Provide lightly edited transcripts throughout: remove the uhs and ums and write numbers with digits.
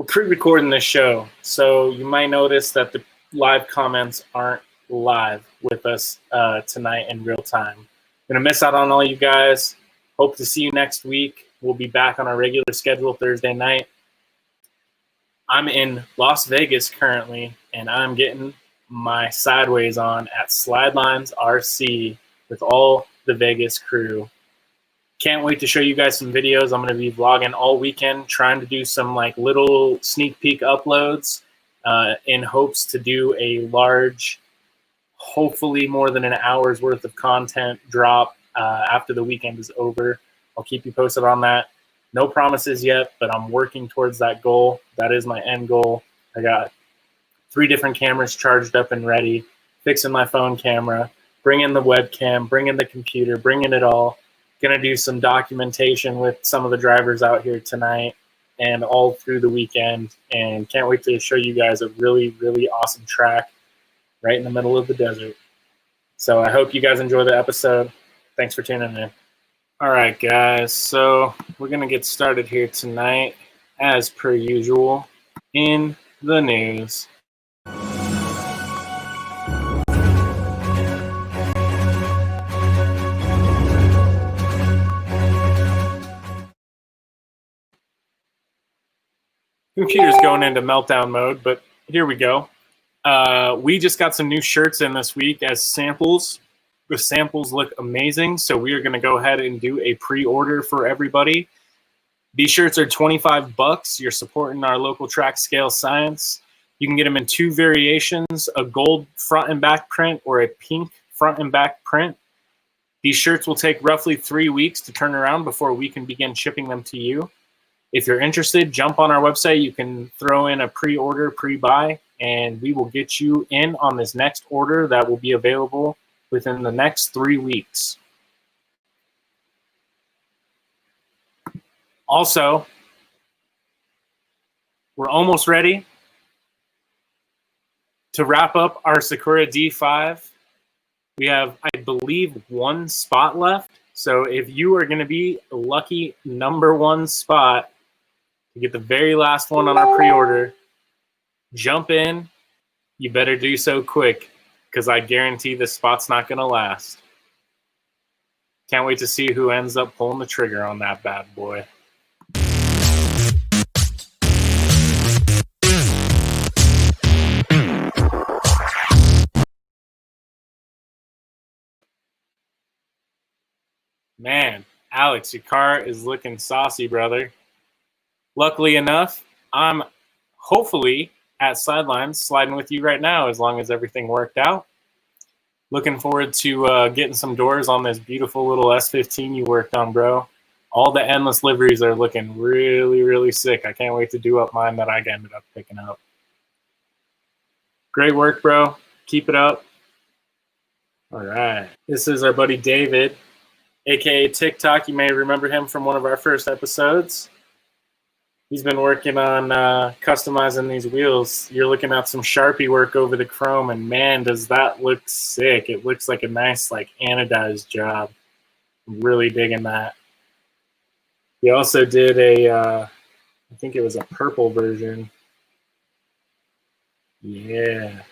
We're pre-recording this show, so you might notice that the live comments aren't live with us tonight in real time. Gonna miss out on all you guys. Hope to see you next week. We'll be back on our regular schedule Thursday night. I'm in Las Vegas currently, and I'm getting my sideways on at Slidelines RC with all the Vegas crew. Can't wait to show you guys some videos. I'm going to be vlogging all weekend, trying to do some like little sneak peek uploads in hopes to do a large, hopefully more than an hour's worth of content drop after the weekend is over. I'll keep you posted on that. No promises yet, but I'm working towards that goal. That is my end goal. I got 3 different cameras charged up and ready, fixing my phone camera, bringing the webcam, bringing the computer, bringing it all. Gonna do some documentation with some of the drivers out here tonight and all through the weekend, and can't wait to show you guys a really, really awesome track right in the middle of the desert. So I hope you guys enjoy the episode. Thanks for tuning in. All right, guys, so we're gonna get started here tonight, as per usual, in the news. Computer's going into meltdown mode, but here we go. We just got some new shirts in this week as samples. The samples look amazing, so we are going to go ahead and do a pre-order for everybody. These shirts are 25 bucks. You're supporting our local track scale science. You can get them in 2 variations, a gold front and back print or a pink front and back print. These shirts will take roughly 3 weeks to turn around before we can begin shipping them to you. If you're interested, jump on our website. You can throw in a pre-order, pre-buy, and we will get you in on this next order that will be available within the next 3 weeks. Also, we're almost ready to wrap up our Sakura D5. We have, I believe, 1 spot left. So if you are going to be a lucky #1 spot to get the very last one on our pre-order, jump in. You better do so quick, because I guarantee this spot's not going to last. Can't wait to see who ends up pulling the trigger on that bad boy. Man, Alex, your car is looking saucy, brother. Luckily enough, I'm hopefully at Sidelines sliding with you right now, as long as everything worked out. Looking forward to getting some doors on this beautiful little S15 you worked on, bro. All the endless liveries are looking really, really sick. I can't wait to do up mine that I ended up picking up. Great work, bro. Keep it up. All right. This is our buddy David, aka TikTok. You may remember him from one of our first episodes. He's been working on customizing these wheels. You're looking at some Sharpie work over the chrome, and man, does that look sick. It looks like a nice, like, anodized job. I'm really digging that. He also did a, I think it was a purple version. Yeah.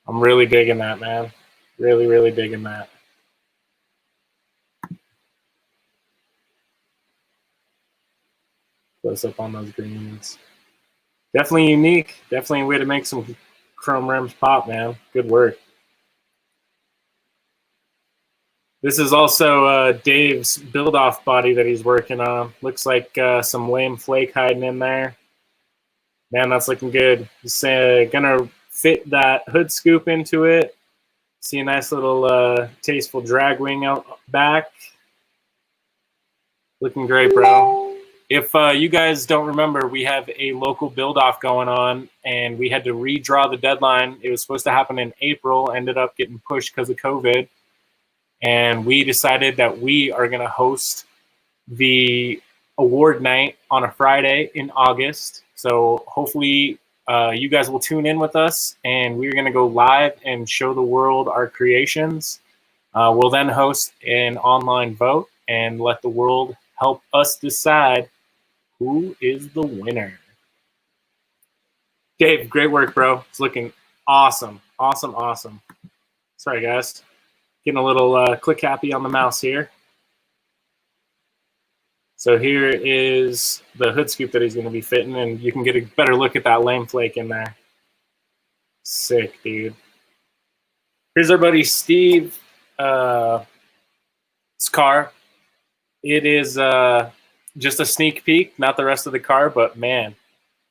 I'm really digging that, man. Really, really digging that. Close up on those greens. Definitely unique. Definitely a way to make some chrome rims pop, man. Good work. This is also Dave's build-off body that he's working on. Looks like some lame flake hiding in there. Man, that's looking good. He's gonna fit that hood scoop into it. See a nice little tasteful drag wing out back. Looking great, bro. If you guys don't remember, we have a local build-off going on, and we had to redraw the deadline. It was supposed to happen in April, ended up getting pushed because of COVID. And we decided that we are going to host the award night on a Friday in August. So hopefully you guys will tune in with us, and we're going to go live and show the world our creations. We'll then host an online vote and let the world help us decide who is the winner. Dave, great work, bro. It's looking awesome. Awesome, awesome. Sorry, guys. Getting a little click happy on the mouse here. So here is the hood scoop that he's going to be fitting, and you can get a better look at that lame flake in there. Sick, dude. Here's our buddy Steve. His car. It is just a sneak peek, not the rest of the car, but man,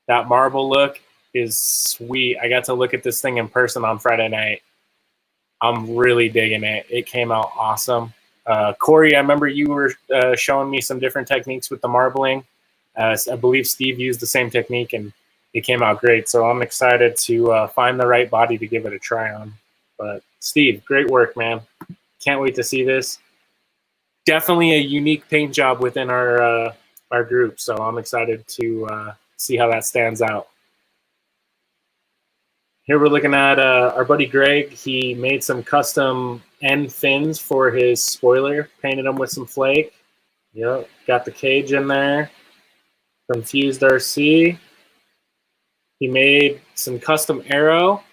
that marble look is sweet. I got to look at this thing in person on Friday night. I'm really digging it. It came out awesome. Corey, I remember you were showing me some different techniques with the marbling. I believe Steve used the same technique, and it came out great. So I'm excited to find the right body to give it a try on. But Steve, great work, man. Can't wait to see this. Definitely a unique paint job within our group, so I'm excited to see how that stands out. Here we're looking at our buddy Greg. He made some custom end fins for his spoiler, painted them with some flake. Yep, got the cage in there from Fused RC. He made some custom aero.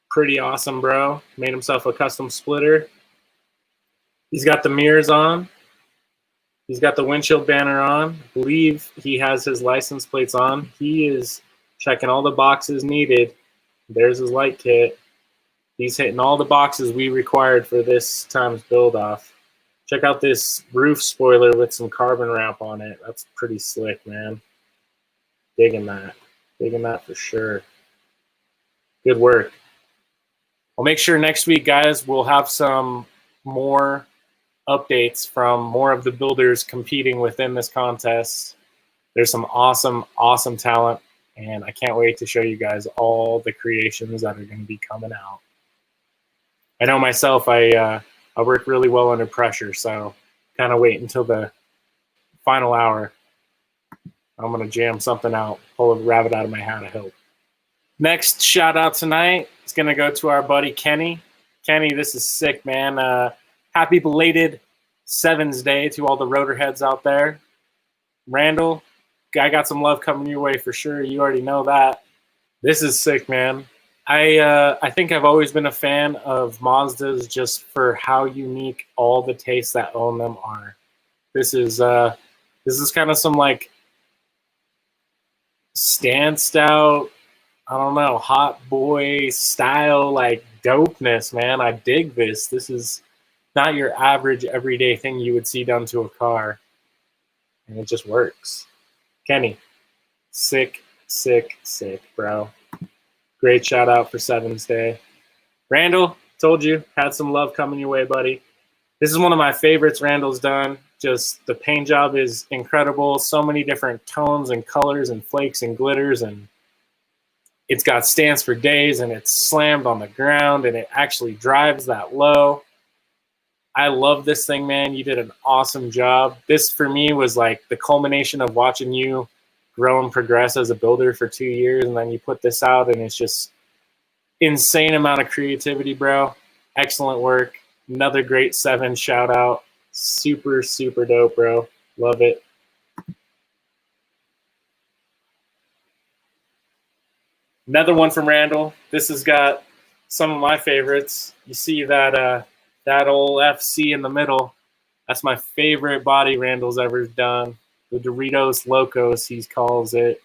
Pretty awesome, bro. Made himself a custom splitter. He's got the mirrors on. He's got the windshield banner on. I believe he has his license plates on. He is checking all the boxes needed. There's his light kit. He's hitting all the boxes we required for this time's build off. Check out this roof spoiler with some carbon wrap on it. That's pretty slick, man. Digging that. Digging that for sure. Good work. I'll make sure next week, guys, we'll have some more updates from more of the builders competing within this contest. There's some awesome, awesome talent, and I can't wait to show you guys all the creations that are going to be coming out. I know myself, I work really well under pressure, so kind of wait until the final hour. I'm going to jam something out, pull a rabbit out of my hat, I hope. Next shout out tonight is going to go to our buddy Kenny. Kenny, this is sick, man. Happy belated Sevens Day to all the rotor heads out there. Randall, I got some love coming your way for sure. You already know that. This is sick, man. I think I've always been a fan of Mazdas just for how unique all the tastes that own them are. This is kind of some like stanced out, I don't know, hot boy style like dopeness, man. I dig this. This is not your average everyday thing you would see done to a car, and it just works. Kenny, sick, sick, sick, bro. Great shout out for Sevens Day. Randall, told you, had some love coming your way, buddy. This is one of my favorites Randall's done. Just the paint job is incredible. So many different tones and colors and flakes and glitters, and it's got stands for days, and it's slammed on the ground, and it actually drives that low. I love this thing, man. You did an awesome job. This, for me, was like the culmination of watching you grow and progress as a builder for 2 years, and then you put this out, and it's just insane amount of creativity, bro. Excellent work. Another great Seven shout out. Super, super dope, bro. Love it. Another one from Randall. This has got some of my favorites. You see that that old FC in the middle. That's my favorite body Randall's ever done. The Doritos Locos, he calls it.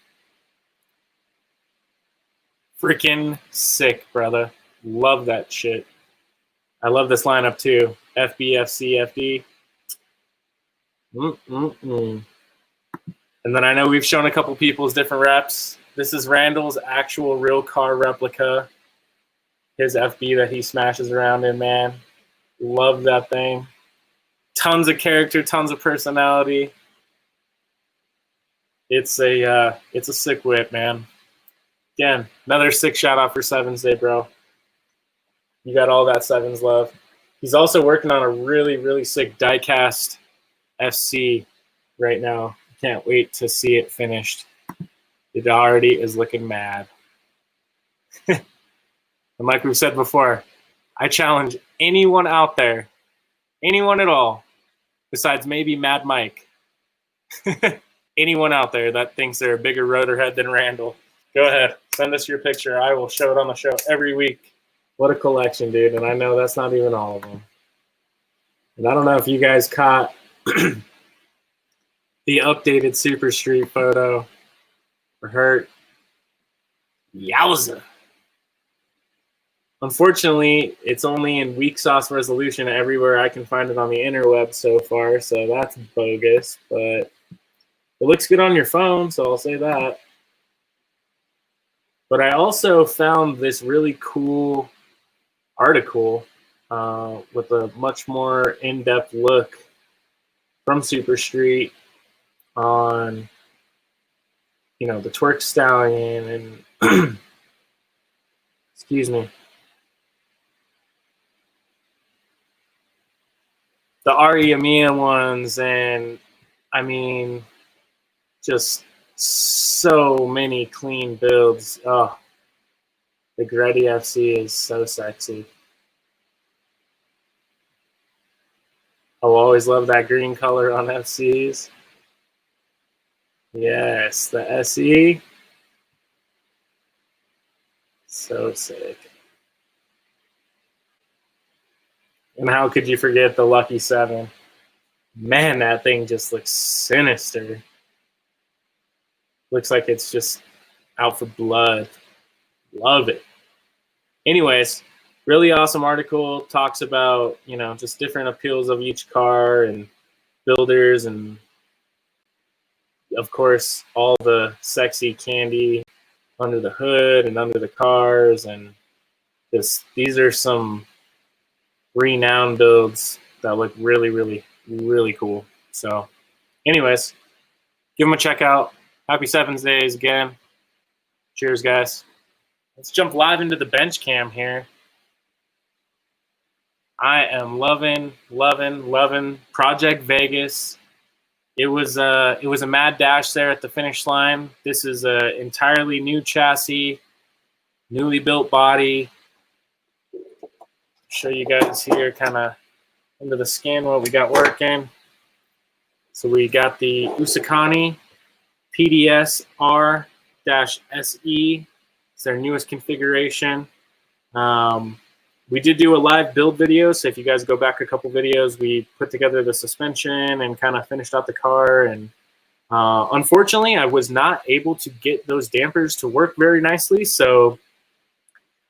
Freaking sick, brother. Love that shit. I love this lineup too. FB, FC, FD. And then I know we've shown a couple people's different reps. This is Randall's actual real car replica. His FB that he smashes around in, man. Love that thing. Tons of character, tons of personality. It's a sick whip, man. Again, another sick shout out for Sevens Day, bro. You got all that Sevens love. He's also working on a really, really sick diecast FC right now. Can't wait to see it finished. It already is looking mad. And like we've said before, I challenge anyone out there, anyone at all, besides maybe Mad Mike, anyone out there that thinks they're a bigger rotor head than Randall, Go ahead. Send us your picture. I will show it on the show every week. What a collection, dude. And I know that's not even all of them. And I don't know if you guys caught the updated Super Street photo for Hurt. Yowza. Unfortunately, it's only in weak sauce resolution everywhere I can find it on the interweb so far, so that's bogus, but it looks good on your phone, so I'll say that. But I also found this really cool article with a much more in-depth look from Super Street on, you know, the Twerk Stallion and excuse me, the Ari Amiya ones, and I mean, just so many clean builds. Oh, the Gretty FC is so sexy. I'll always love that green color on FCs. Yes, the SE. So sick. And how could you forget the Lucky 7? Man, that thing just looks sinister. Looks like it's just out for blood. Love it. Anyways, really awesome article. Talks about, you know, just different appeals of each car and builders, and of course all the sexy candy under the hood and under the cars, and just these are some renowned builds that look really, really, really cool. So anyways, give them a check out. Happy 7 days again. Cheers, guys. Let's jump live into the bench cam here. I am loving Project Vegas. It was a mad dash there at the finish line. This is an entirely new chassis, newly built body. Show you guys here kind of into the skin what we got working. So we got the Usakani PDS R-SE. It's their newest configuration. We did do a live build video, so if you guys go back a couple videos, we put together the suspension and kind of finished out the car. And unfortunately, I was not able to get those dampers to work very nicely, so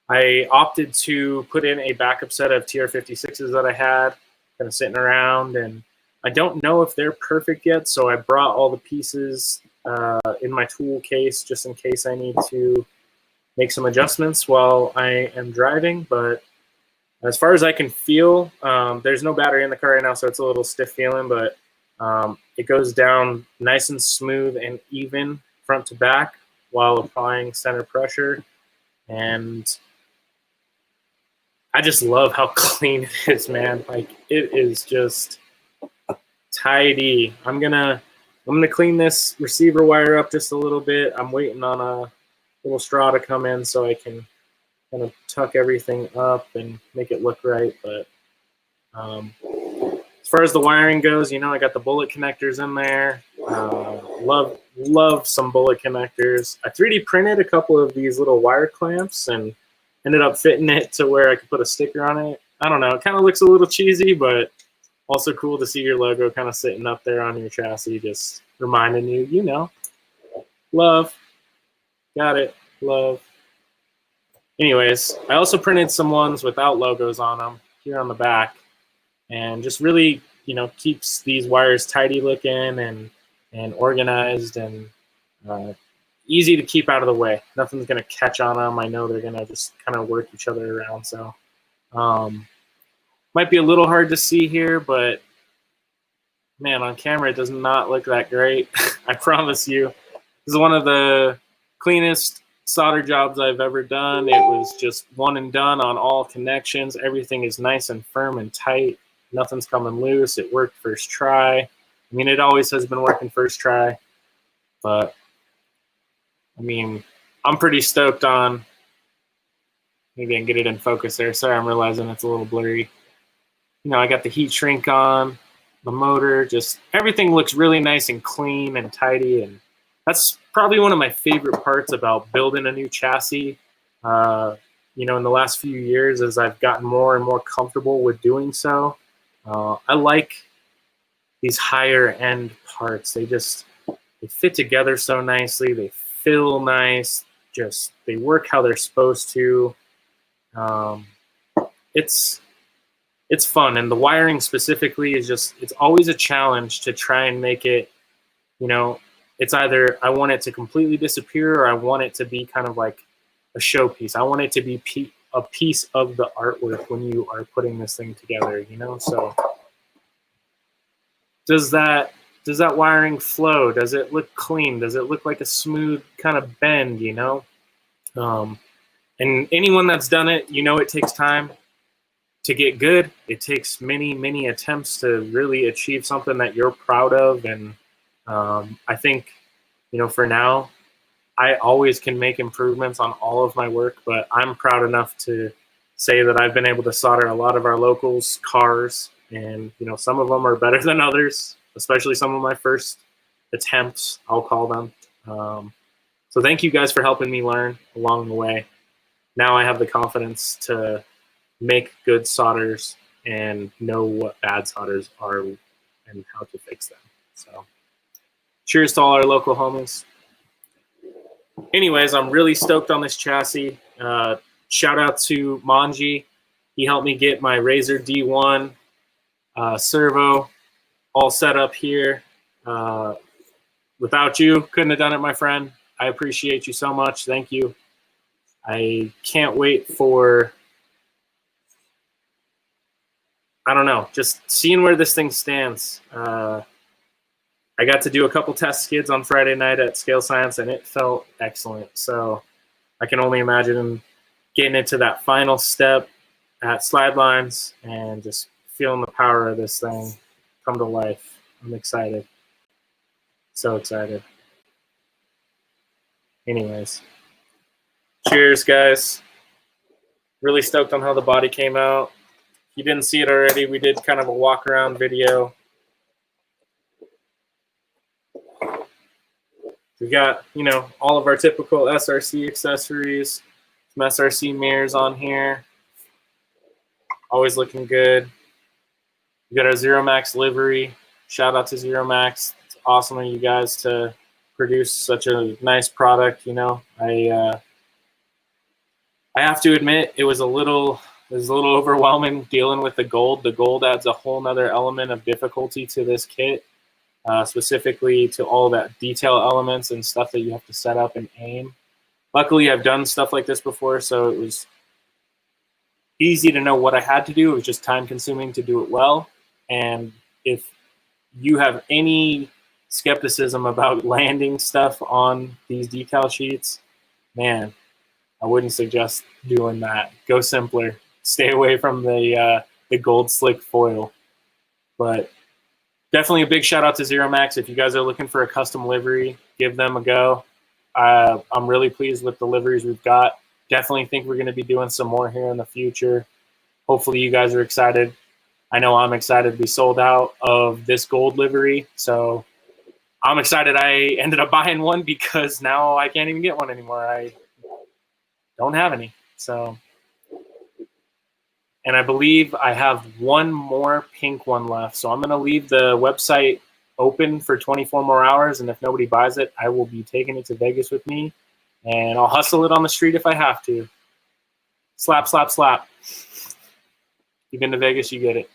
I opted to put in a backup set of TR56s that I had kind of sitting around, and I don't know if they're perfect yet, so I brought all the pieces in my tool case just in case I need to make some adjustments while I am driving. But as far as I can feel, there's no battery in the car right now, so it's a little stiff feeling, but it goes down nice and smooth and even front to back while applying center pressure. And I just love how clean it is, man. Like, it is just tidy. I'm gonna clean this receiver wire up just a little bit. I'm waiting on a little straw to come in so I can kind of tuck everything up and make it look right. But as far as the wiring goes, you know, I got the bullet connectors in there. Love some bullet connectors. I 3D printed a couple of these little wire clamps and ended up fitting it to where I could put a sticker on it. I don't know, it kind of looks a little cheesy, but also cool to see your logo kind of sitting up there on your chassis, just reminding you, you know, love. Got it, love. Anyways, I also printed some ones without logos on them here on the back, and just really, you know, keeps these wires tidy looking and organized and easy to keep out of the way. Nothing's going to catch on them. I know they're going to just kind of work each other around. So might be a little hard to see here, but man, on camera, it does not look that great. I promise you. This is one of the cleanest solder jobs I've ever done. It was just one and done on all connections. Everything is nice and firm and tight. Nothing's coming loose. It worked first try. I mean, it always has been working first try, but I mean, I'm pretty stoked on, maybe I can get it in focus there. Sorry, I'm realizing it's a little blurry. You know, I got the heat shrink on, the motor, just everything looks really nice and clean and tidy, and that's probably one of my favorite parts about building a new chassis. You know, in the last few years, as I've gotten more and more comfortable with doing so, I like these higher end parts. They fit together so nicely. They feel nice. Just they work how they're supposed to. It's fun, and the wiring specifically is it's always a challenge to try and make it, you know, it's either I want it to completely disappear or I want it to be kind of like a showpiece. I want it to be a piece of the artwork when you are putting this thing together, you know? So does that wiring flow? Does it look clean? Does it look like a smooth kind of bend, you know? And anyone that's done it, you know, it takes time to get good. It takes many, many attempts to really achieve something that you're proud of. And I think, you know, for now, I always can make improvements on all of my work, but I'm proud enough to say that I've been able to solder a lot of our locals' cars, and, you know, some of them are better than others, especially some of my first attempts, I'll call them. So thank you guys for helping me learn along the way. Now I have the confidence to make good solders and know what bad solders are and how to fix them. So cheers to all our local homies. Anyways, I'm really stoked on this chassis. Shout out to Manji. He helped me get my Razor D1 servo all set up here. Without you, couldn't have done it, my friend. I appreciate you so much. Thank you. I can't wait for, I don't know, just seeing where this thing stands. I got to do a couple test skids on Friday night at Scale Science, and it felt excellent. So I can only imagine getting into that final step at Slidelines and just feeling the power of this thing come to life. I'm excited. So excited. Anyways, cheers, guys. Really stoked on how the body came out. If you didn't see it already, we did kind of a walk around video. We got, you know, all of our typical SRC accessories, some SRC mirrors on here. Always looking good. We got our Zero Max livery. Shout out to Zero Max. It's awesome of you guys to produce such a nice product, you know. I have to admit it was a little overwhelming dealing with the gold. The gold adds a whole nother element of difficulty to this kit. Specifically to all that detail elements and stuff that you have to set up and aim. Luckily, I've done stuff like this before, so it was easy to know what I had to do. It was just time consuming to do it well. And if you have any skepticism about landing stuff on these decal sheets, man, I wouldn't suggest doing that. Go simpler. Stay away from the gold slick foil. But definitely a big shout out to Zero Max. If you guys are looking for a custom livery, give them a go. I'm really pleased with the liveries we've got. Definitely think we're going to be doing some more here in the future. Hopefully you guys are excited. I know I'm excited to be sold out of this gold livery. So I'm excited I ended up buying one because now I can't even get one anymore. I don't have any. So, and I believe I have one more pink one left. So I'm going to leave the website open for 24 more hours. And if nobody buys it, I will be taking it to Vegas with me. And I'll hustle it on the street if I have to. Slap, slap, slap. You've been to Vegas, you get it.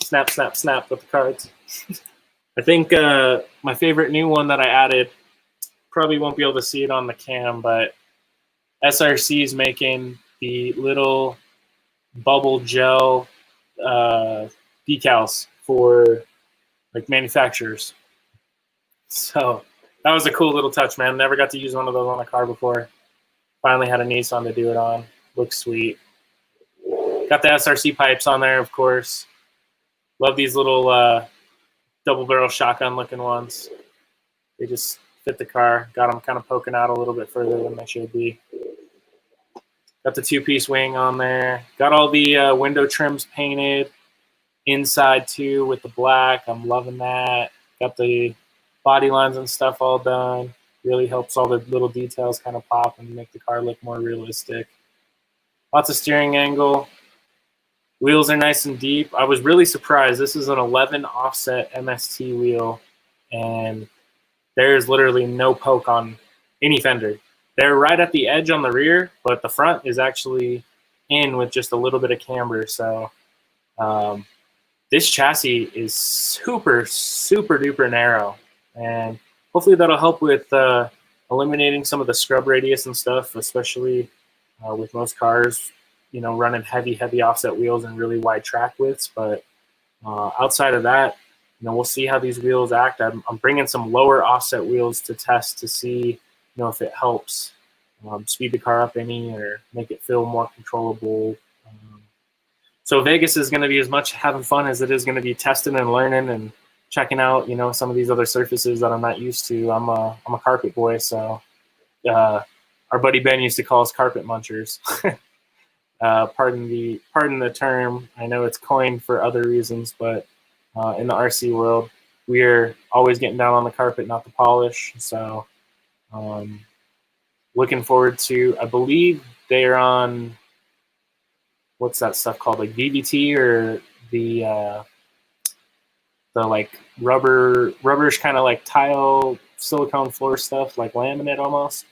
Snap, snap, snap with the cards. I think my favorite new one that I added, probably won't be able to see it on the cam, but SRC is making the little bubble gel decals for like manufacturers. So that was a cool little touch, man. Never got to use one of those on a car before. Finally had a Nissan to do it on. Looks sweet. Got the SRC pipes on there, of course. Love these little double barrel shotgun looking ones. They just fit the car. Got them kind of poking out a little bit further than they should be. Got the two-piece wing on there. Got all the window trims painted inside too with the black. I'm loving that. Got the body lines and stuff all done. Really helps all the little details kind of pop and make the car look more realistic. Lots of steering angle. Wheels are nice and deep. I was really surprised. This is an 11 offset MST wheel, and there's literally no poke on any fender. They're right at the edge on the rear, but the front is actually in with just a little bit of camber. So this chassis is super, super duper narrow, and hopefully that'll help with eliminating some of the scrub radius and stuff, especially with most cars, you know, running heavy offset wheels and really wide track widths. But outside of that, you know, we'll see how these wheels act. I'm bringing some lower offset wheels to test to see, you know, if it helps speed the car up any or make it feel more controllable. So Vegas is going to be as much having fun as it is going to be testing and learning and checking out, you know, some of these other surfaces that I'm not used to. I'm a carpet boy, so our buddy Ben used to call us carpet munchers. Pardon the term. I know it's coined for other reasons, but in the RC world, we're always getting down on the carpet, not the polish. So looking forward to, I believe they're on, what's that stuff called, like VVT, or the like rubberish kind of like tile silicone floor stuff, like laminate almost.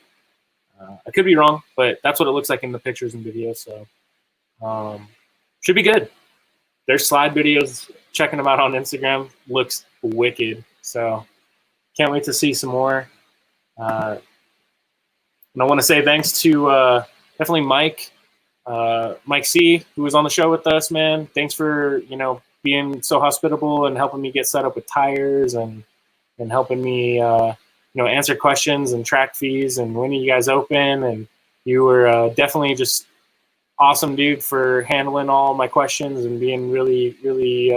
I could be wrong, but that's what it looks like in the pictures and videos. So should be good. Their slide videos, checking them out on Instagram, looks wicked. So can't wait to see some more. And I want to say thanks to definitely Mike C, who was on the show with us, man. Thanks for, you know, being so hospitable and helping me get set up with tires and helping me, you know, answer questions and track fees and when you guys open. And you were definitely just awesome, dude, for handling all my questions and being really, really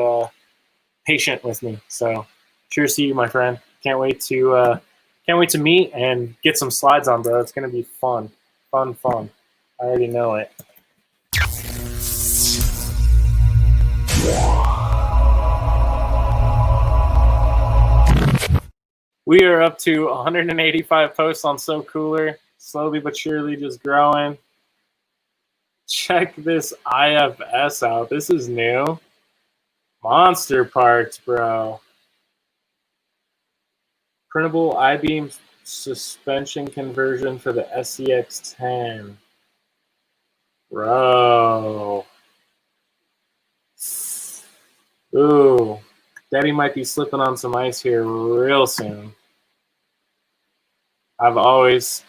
patient with me. So cheers to you, my friend. Can't wait to meet and get some slides on, bro. It's gonna be fun. I already know it. We are up to 185 posts on So Cooler, slowly but surely just growing. Check this IFS out. This is new. Monster parts, bro. Printable I-beam suspension conversion for the SCX10. Bro. Ooh. Daddy might be slipping on some ice here real soon. I've always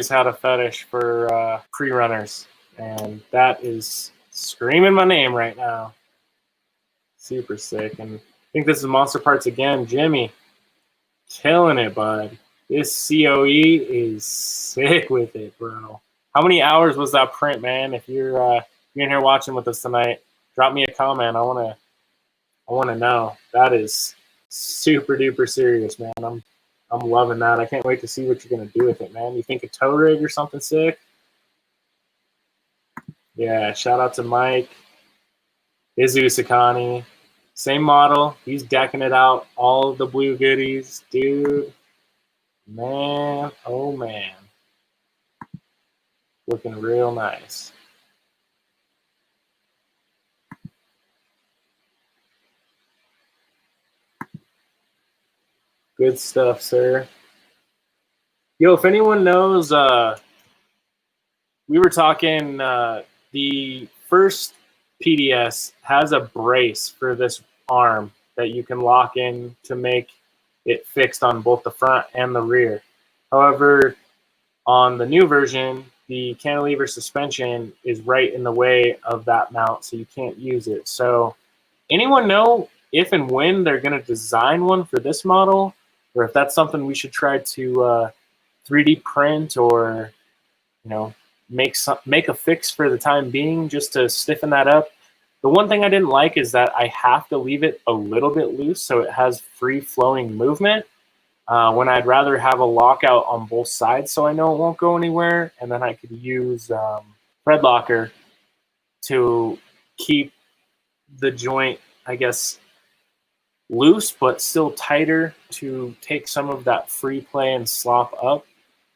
had a fetish for pre-runners, and that is screaming my name right now. Super sick. And I think this is Monster Parts again. Jimmy, killing it, bud. This COE is sick with it, bro. How many hours was that print, man? If you're in here watching with us tonight, drop me a comment. I want to know. That is super duper serious, man. I'm loving that. I can't wait to see what you're gonna do with it, man. You think a tow rig or something sick? Yeah. Shout out to Mike. Izu Sakani. Same model. He's decking it out. All of the blue goodies, dude. Man, oh man. Looking real nice. Good stuff, sir. Yo, if anyone knows, we were talking, the first PDS has a brace for this arm that you can lock in to make it fixed on both the front and the rear. However, on the new version, the cantilever suspension is right in the way of that mount, so you can't use it. So anyone know if and when they're going to design one for this model, or if that's something we should try to 3D print, or, you know, make a fix for the time being just to stiffen that up? The one thing I didn't like is that I have to leave it a little bit loose so it has free-flowing movement, when I'd rather have a lockout on both sides so I know it won't go anywhere, and then I could use thread locker to keep the joint, I guess, loose but still tighter to take some of that free play and slop up.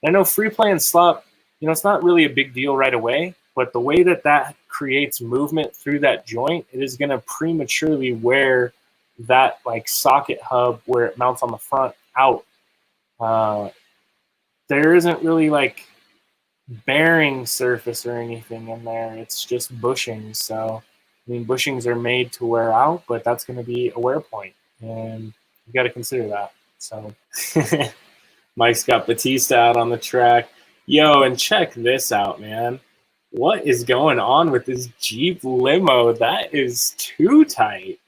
And I know free play and slop, it's not really a big deal right away, but the way that that creates movement through that joint, it is going to prematurely wear that like socket hub where it mounts on the front out. There isn't really like bearing surface or anything in there. It's just bushings. So, I mean, bushings are made to wear out, but that's going to be a wear point, and you got to consider that. So, Mike's got Batista out on the track. Yo, and check this out, man. What is going on with this Jeep limo? That is too tight.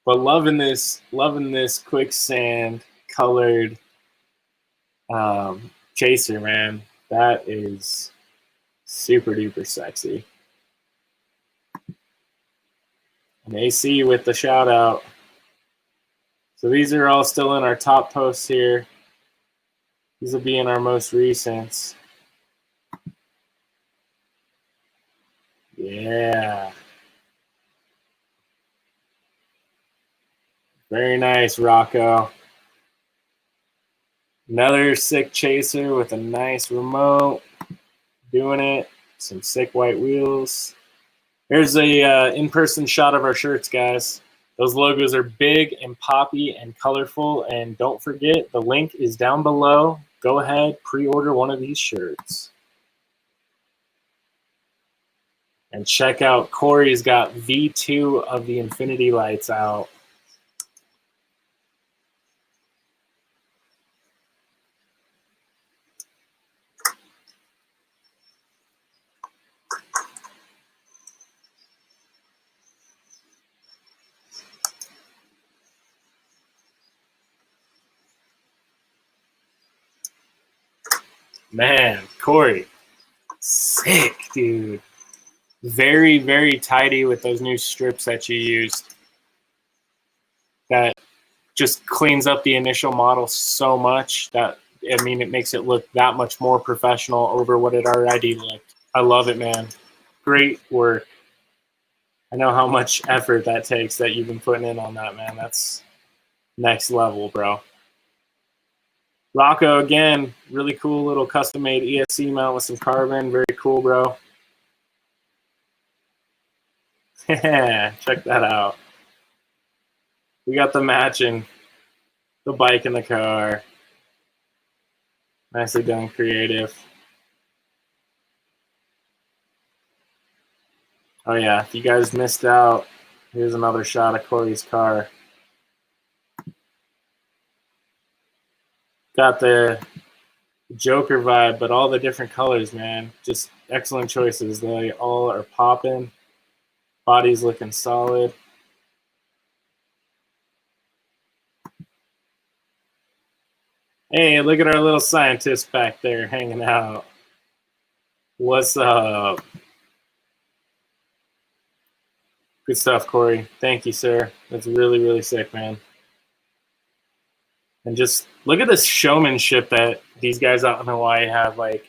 But loving this quicksand colored chaser, man. That is super duper sexy. And AC with the shout out. So these are all still in our top posts here. These will be in our most recents. Yeah. Very nice, Rocco. Another sick chaser with a nice remote. Doing it. Some sick white wheels. Here's a in-person shot of our shirts, guys. Those logos are big and poppy and colorful. And don't forget, the link is down below. Go ahead, pre-order one of these shirts. And check out, Corey's got V2 of the Infinity lights out. Man, Corey, sick, dude. Very, very tidy with those new strips that you used. That just cleans up the initial model so much that, I mean, it makes it look that much more professional over what it already looked. I love it, man. Great work. I know how much effort that takes that you've been putting in on that, man. That's next level, bro. Rocco, again, really cool little custom-made ESC mount with some carbon. Very cool, bro. Check that out. We got the matching, the bike in the car. Nicely done, creative. Oh, yeah, if you guys missed out, here's another shot of Corey's car. Got the Joker vibe, but all the different colors, man. Just excellent choices. They all are popping. Body's looking solid. Hey, look at our little scientist back there hanging out. What's up? Good stuff, Corey. Thank you, sir. That's really, really sick, man. And just look at this showmanship that these guys out in Hawaii have. Like,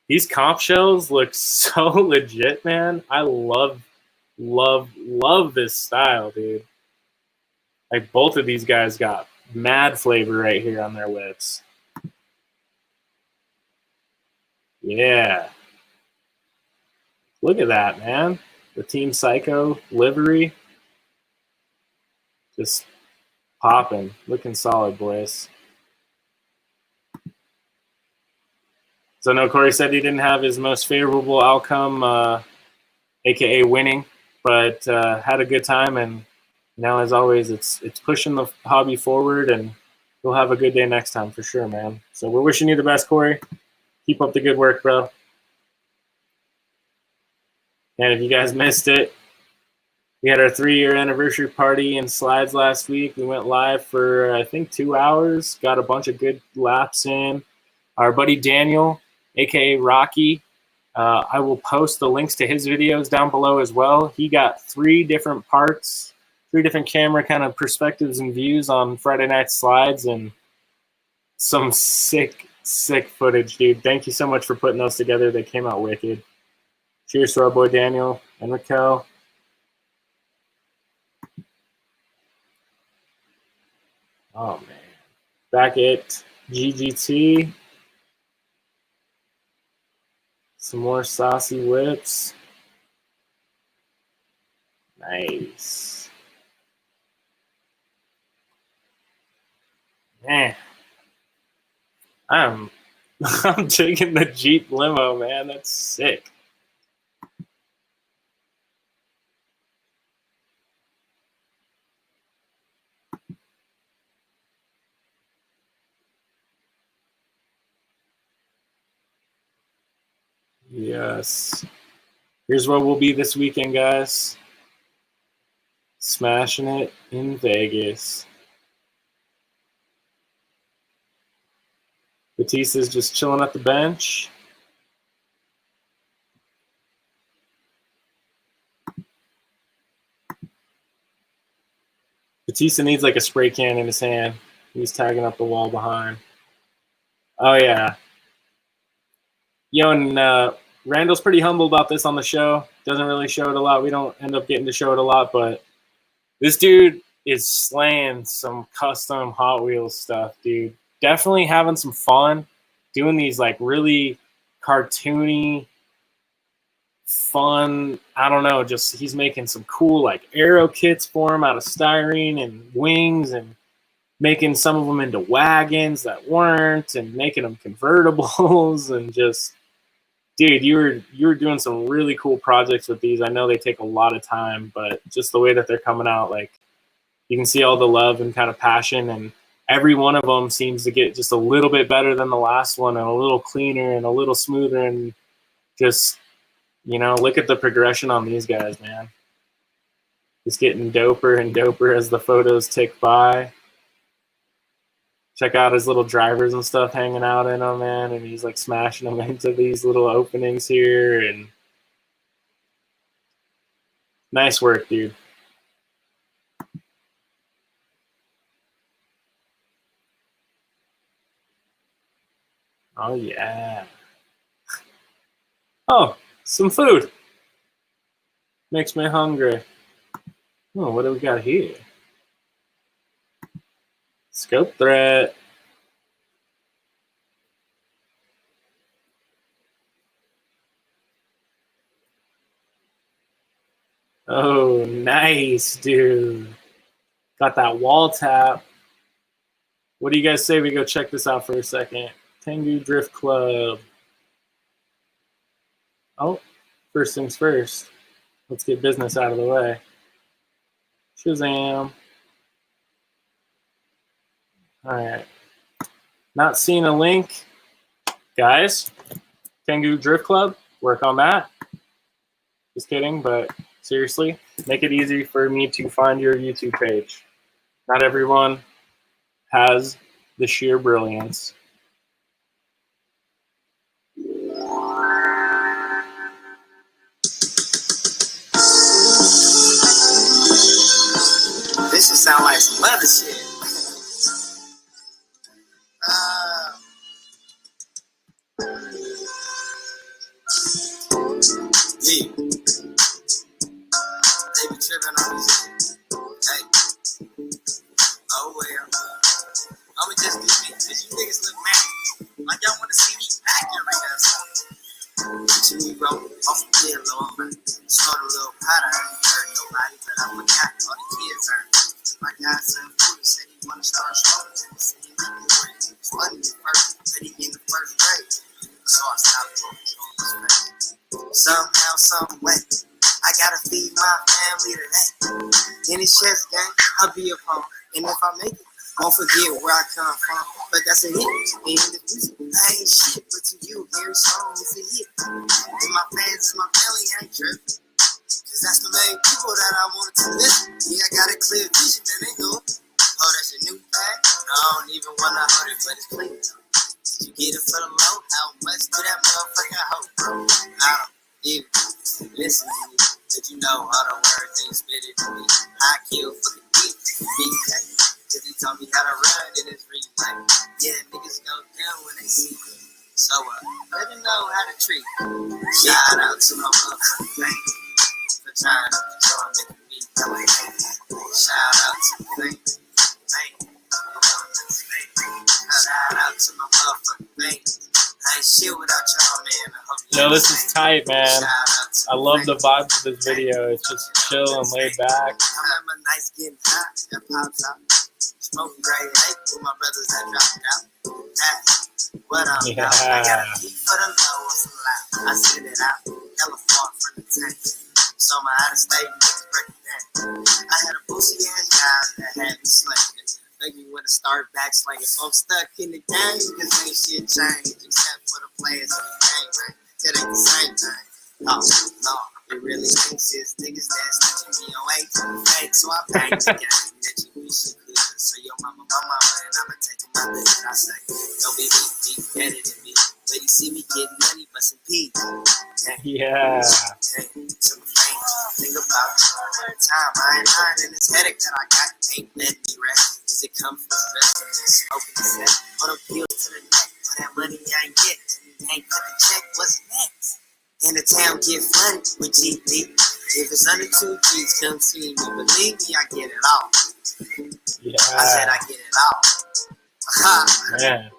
these comp shells look so legit, man. I love this style, dude. Like, both of these guys got mad flavor right here on their whips. Yeah. Look at that, man. The Team Psycho livery. Just popping. Looking solid, boys. So, no, Corey said he didn't have his most favorable outcome, a.k.a. winning, but had a good time. And now, as always, it's pushing the hobby forward, and we'll have a good day next time for sure, man. So we're wishing you the best, Corey. Keep up the good work, bro. And if you guys missed it, we had our 3-year anniversary party in Slides last week. We went live for, I think, 2 hours. Got a bunch of good laps in. Our buddy Daniel, a.k.a. Rocky, I will post the links to his videos down below as well. He got 3 different parts, 3 different camera kind of perspectives and views on Friday Night Slides, and some sick footage, dude. Thank you so much for putting those together. They came out wicked. Cheers to our boy Daniel and Raquel. Oh man. Back at GGT. Some more saucy whips. Nice. Man. I'm taking the Jeep limo, man. That's sick. Yes. Here's where we'll be this weekend, guys. Smashing it in Vegas. Batista's just chilling at the bench. Batista needs like a spray can in his hand. He's tagging up the wall behind. Oh, yeah. Yo, and Randall's pretty humble about this on the show. Doesn't really show it a lot. We don't end up getting to show it a lot, but this dude is slaying some custom Hot Wheels stuff, dude. Definitely having some fun doing these like really cartoony, fun, I don't know, just he's making some cool like aero kits for him out of styrene and wings and making some of them into wagons that weren't and making them convertibles and just, dude, you were doing some really cool projects with these. I know they take a lot of time, but just the way that they're coming out, like you can see all the love and kind of passion, and every one of them seems to get just a little bit better than the last one and a little cleaner and a little smoother, and just, you know, look at the progression on these guys, man. It's getting doper and doper as the photos tick by. Check out his little drivers and stuff hanging out in them, man, and he's like smashing them into these little openings here, and nice work, dude. Oh, yeah. Oh, some food. Makes me hungry. Oh, what do we got here? Scope threat. Oh, nice, dude. Got that wall tap. What do you guys say we go check this out for a second? Tengu Drift Club. Oh, first things first. Let's get business out of the way. Shazam. All right. Not seeing a link. Guys, Tengu Drift Club, work on that. Just kidding, but seriously, make it easy for me to find your YouTube page. Not everyone has the sheer brilliance. This should sound like some other shit. Yeah. They be tripping on these shit. Hey. Oh well. I'ma just do me, cause you niggas look mad. Like y'all wanna see me accurate or something. Picture me roll off a pillow. I'ma snort a little pot. I ain't hurt nobody, but I forgot all the kids are. My godson Pooh said he wanna start smoking. He said he like it when he was funny at first, but he in the first grade. So I stopped focusing on his face. Somehow, some way, I gotta feed my family today. In this chess game, I'll be a pawn. And if I make it, won't forget where I come from. But that's a hit. And in the music, I ain't shit. But to you, every song is a hit. And my fans and my family ain't tripping. Cause that's the main people that I wanted to listen. Yeah, I got a clear vision and they know it. Oh, that's a new bag? No, I don't even wanna hold it, but it's clean. Did you get it for the low? How much do that motherfucker hold, bro? I don't even listen to me. But you know all the words ain't spit it to me. I kill for the beat, cause he told me how to run in this replay. Yeah, niggas go down when they see me. So, let them know how to treat me. Shout out to my motherfucking fans. Trying to control making me come like shout out to the thing. Man, Shout out to my motherfucking fans. I ain't shit without y'all, man. I hope you Yo, this is tight, man. I love the vibes of this video. It's just chill and laid back. I remember nights getting hot, that pops out. Smoking gray lake with my brothers that dropped out. What up, Yeah. I got a beat for the low or some loud. I send it out, hella far from the tank. So my out-of-state niggas break it down. I had a boozy ass guy that had me slinging. Make me want to start backslinging. So I'm stuck in the game, cause ain't shit changed. Except for the players in the game, man. It ain't the same thing. Oh, no, it really ain't shit. Niggas that's touching me on 8 fake. So I banged the game that you wish you could. So your mama, my mama, and I'ma take him out there. I say, don't be better than me. But you see me getting money, but some peace. Yeah. Hey, to my fans, think about it. Time I ain't lying, and this headache that I got ain't letting me rest. Is it come from stress and smoking the set? Put a pill to the neck, but that money I ain't get. Ain't cut the check, what's next? And the town get funny with GP. If it's under 2 G's, come see me. Believe me, I get it all. Yeah. I said I get it all. Ha. Man.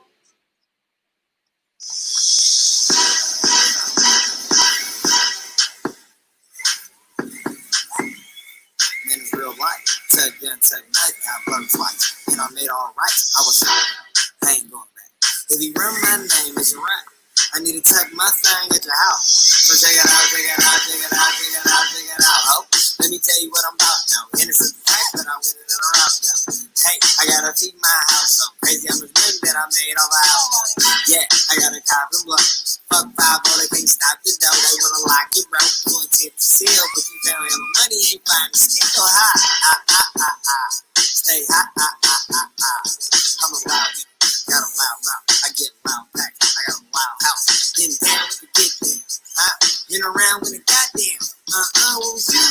Man, it's real life. Tug gun, tug nut, got blown twice. And I made all right. I was I ain't going back. If you run my name, it's a rap. I need to tuck my thing at your house. So check it out, check it out, check it out, check it out, check it out. Oh, let me tell you what I'm about now. And it's a fact that I went in and around now. Hey, I gotta feed my house so crazy. I'm a money that I made off a house. Yeah, I got a cop and blood. Fuck 5, they can't stop the dough. They wanna lock it right, going to seal. But you found him money ain't fine. Still high. Stay high. I'm a wild dude. Got a loud mouth. I get loud back. I got a wild house. Getting down with the get down. Getting around with the goddamn. What was you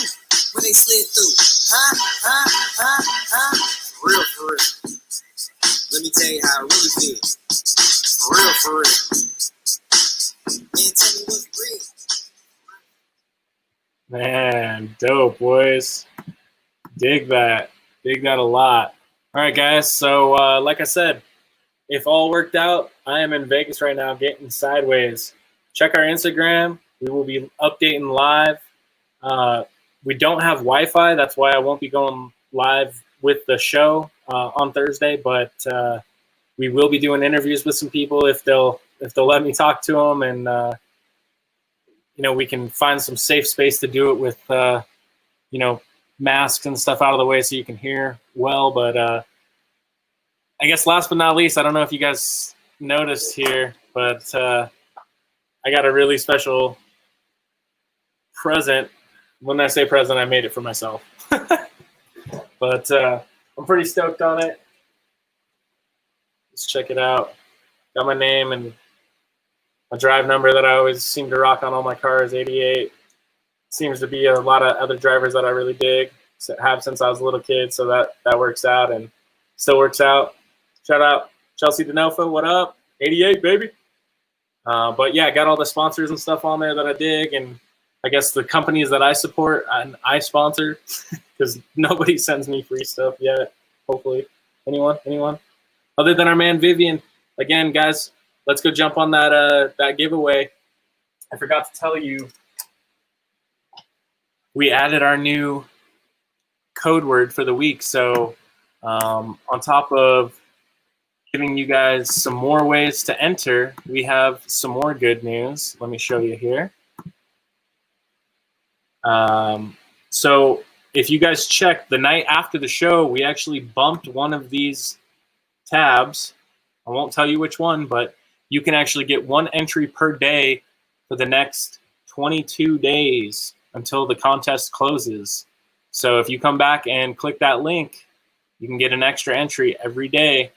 when they slid through? For real. Let me tell you how it really feels. For real. Man, tell me what's real. Man, dope, boys. Dig that a lot. All right, guys. So, like I said, if all worked out, I am in Vegas right now getting sideways. Check our Instagram. We will be updating live. We don't have Wi-Fi. That's why I won't be going live with the show on Thursday. But we will be doing interviews with some people if they'll let me talk to them, and we can find some safe space to do it with masks and stuff out of the way so you can hear well. But I guess last but not least, I don't know if you guys noticed here, but I got a really special present. When I say present, I made it for myself. But I'm pretty stoked on it. Let's check it out. Got my name and a drive number that I always seem to rock on all my cars, 88. Seems to be a lot of other drivers that I really dig, have since I was a little kid, so that works out and still works out. Shout out Chelsea DeNofa, what up? 88, baby. But yeah, I got all the sponsors and stuff on there that I dig, and I guess the companies that I support and I sponsor, because nobody sends me free stuff yet, hopefully. Anyone? Other than our man Vivian. Again, guys, let's go jump on that giveaway. I forgot to tell you, we added our new code word for the week. So on top of giving you guys some more ways to enter, we have some more good news. Let me show you here. So if you guys check, the night after the show, we actually bumped one of these tabs. I won't tell you which one, but you can actually get 1 entry per day for the next 22 days until the contest closes. So if you come back and click that link, you can get an extra entry every day.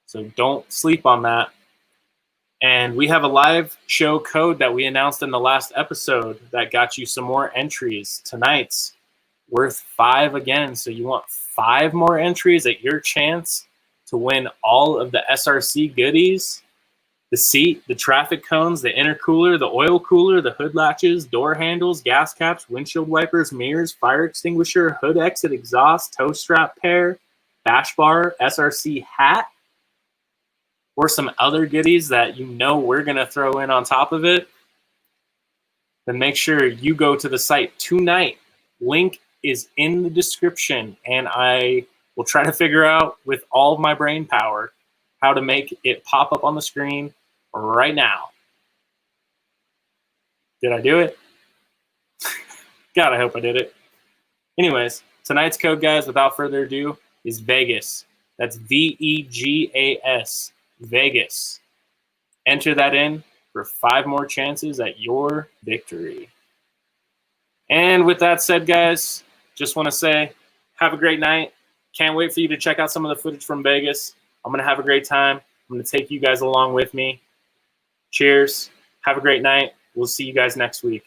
So don't sleep on that. And we have a live show code that we announced in the last episode that got you some more entries. Tonight's worth 5 again. So you want 5 more entries at your chance to win all of the SRC goodies. The seat, the traffic cones, the intercooler, the oil cooler, the hood latches, door handles, gas caps, windshield wipers, mirrors, fire extinguisher, hood exit exhaust, tow strap pair, bash bar, SRC hat, or some other goodies that you know we're going to throw in on top of it, then make sure you go to the site tonight. Link is in the description, and I will try to figure out with all of my brain power how to make it pop up on the screen right now. Did I do it? God, I hope I did it. Anyways, tonight's code, guys, without further ado, is Vegas. That's VEGAS, Vegas. Enter that in for 5 more chances at your victory. And with that said, guys, just want to say, have a great night. Can't wait for you to check out some of the footage from Vegas. I'm going to have a great time. I'm going to take you guys along with me. Cheers. Have a great night. We'll see you guys next week.